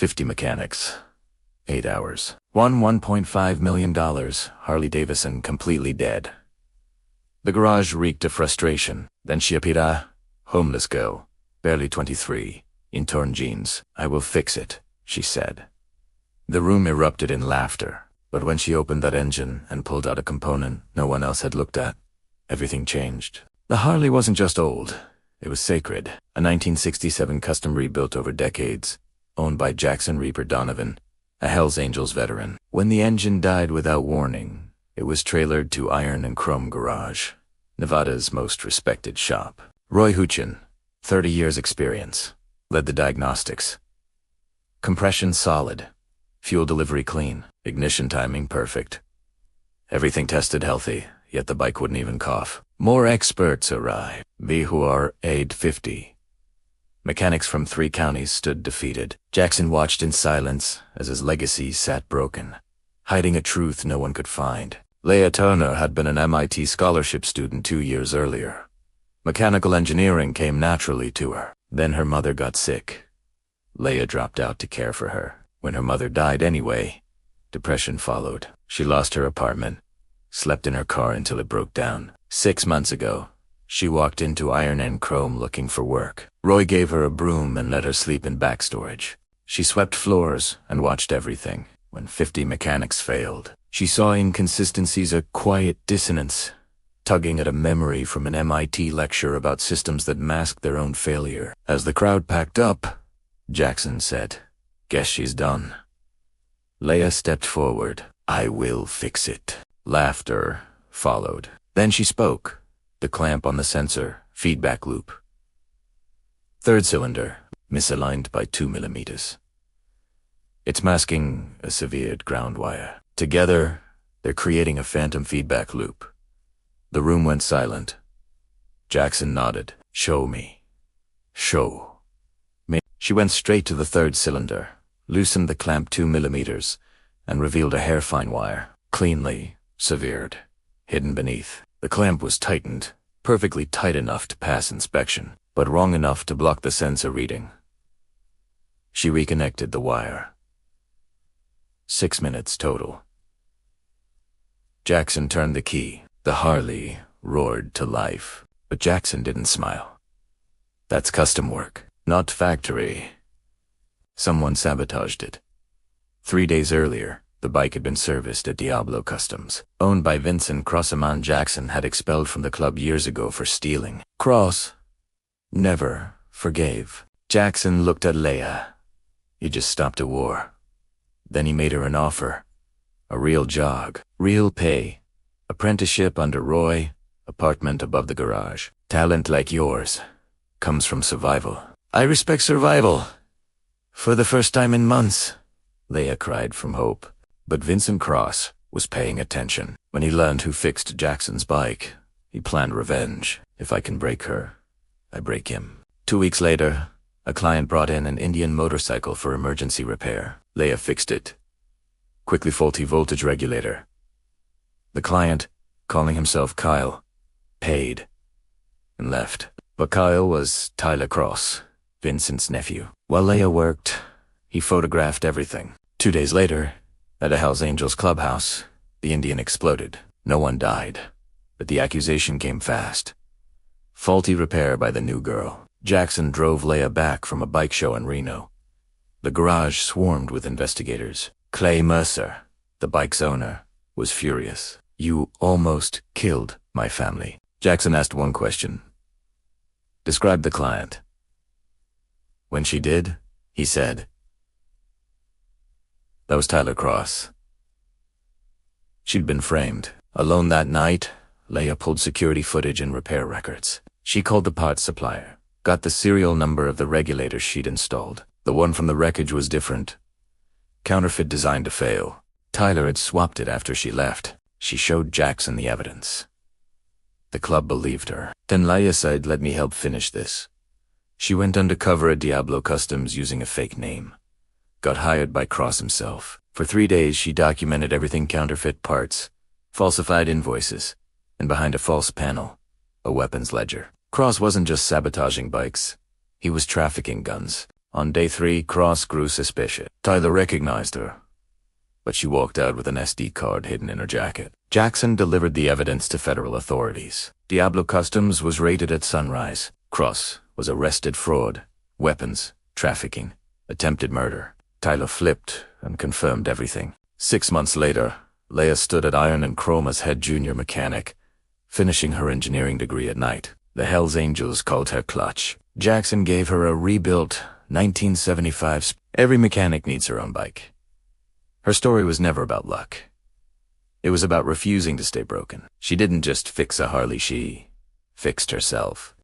50 mechanics. 8 hours. Won $1.5 million. Harley Davidson completely dead. The garage reeked of frustration. Then she appeared, homeless girl, barely 23, in torn jeans. "I will fix it," she said. The room erupted in laughter, but when she opened that engine and pulled out a component no one else had looked at, everything changed. The Harley wasn't just old, it was sacred. A 1967 custom rebuilt over decades, owned by Jackson Reaper Donovan, a Hells Angels veteran. When the engine died without warning, it was trailered to Iron and Chrome Garage, Nevada's most respected shop. Roy Huchin, 30 years experience, led the diagnostics. Compression solid, fuel delivery clean, ignition timing perfect. Everything tested healthy, yet the bike wouldn't even cough. More experts arrived. Vihur 850. Mechanics from 3 counties stood defeated. Jackson watched in silence as his legacy sat broken, hiding a truth no one could find. Leah Turner had been an MIT scholarship student 2 years earlier. Mechanical engineering came naturally to her. Then her mother got sick. Leah dropped out to care for her. When her mother died anyway, depression followed. She lost her apartment, slept in her car until it broke down. 6 months ago, she walked into Iron and Chrome looking for work. Roy gave her a broom and let her sleep in back storage. She swept floors and watched everything. When 50 mechanics failed, she saw inconsistencies, a quiet dissonance, tugging at a memory from an MIT lecture about systems that masked their own failure. As the crowd packed up, Jackson said, "Guess she's done." Leah stepped forward. "I will fix it." Laughter followed. Then she spoke. The clamp on the sensor, feedback loop. Third cylinder, misaligned by 2 millimeters. It's masking a severed ground wire. Together, they're creating a phantom feedback loop. The room went silent. Jackson nodded. "Show me." "Show me." She went straight to the third cylinder, loosened the clamp 2 millimeters, and revealed a hair-fine wire, cleanly severed, hidden beneath. The clamp was tightened, perfectly tight enough to pass inspection, but wrong enough to block the sensor reading. She reconnected the wire. 6 minutes total. Jackson turned the key. The Harley roared to life, but Jackson didn't smile. That's custom work, not factory. Someone sabotaged it. 3 days earlier, the bike had been serviced at Diablo Customs, owned by Vincent Cross. A man Jackson had expelled from the club years ago for stealing. Cross never forgave. Jackson looked at Leah. He just stopped a war. Then he made her an offer. A real job, real pay, apprenticeship under Roy, apartment above the garage. Talent like yours comes from survival. "I respect survival. For the first time in months," Leah cried from hope. But Vincent Cross was paying attention. When he learned who fixed Jackson's bike, he planned revenge. "If I can break her, I break him." 2 weeks later, a client brought in an Indian motorcycle for emergency repair. Leah fixed it. Quickly faulty voltage regulator. The client, calling himself Kyle, paid and left. But Kyle was Tyler Cross, Vincent's nephew. While Leah worked, he photographed everything. 2 days later, at a Hells Angels clubhouse, the Indian exploded. No one died, but the accusation came fast. Faulty repair by the new girl. Jackson drove Leah back from a bike show in Reno. The garage swarmed with investigators. Clay Mercer, the bike's owner, was furious. "You almost killed my family." Jackson asked one question. "Describe the client." When she did, he said, "That was Tyler Cross." She'd been framed. Alone that night, Leah pulled security footage and repair records. She called the parts supplier, got the serial number of the regulator she'd installed. The one from the wreckage was different. Counterfeit designed to fail. Tyler had swapped it after she left. She showed Jackson the evidence. The club believed her. Then Leah said, "Let me help finish this." She went undercover at Diablo Customs using a fake name. Got hired by Cross himself. For 3 days she documented everything: counterfeit parts, falsified invoices, and behind a false panel, a weapons ledger. Cross wasn't just sabotaging bikes. He was trafficking guns. On day 3, Cross grew suspicious. Tyler recognized her, but she walked out with an SD card hidden in her jacket. Jackson delivered the evidence to federal authorities. Diablo Customs was raided at sunrise. Cross was arrested fraud, weapons, trafficking, attempted murder. Tyler flipped and confirmed everything. 6 months later, Leia stood at Iron and Chrome as head junior mechanic, finishing her engineering degree at night. The Hells Angels called her Clutch. Jackson gave her a rebuilt 1975. Every mechanic needs her own bike. Her story was never about luck. It was about refusing to stay broken. She didn't just fix a Harley, she fixed herself.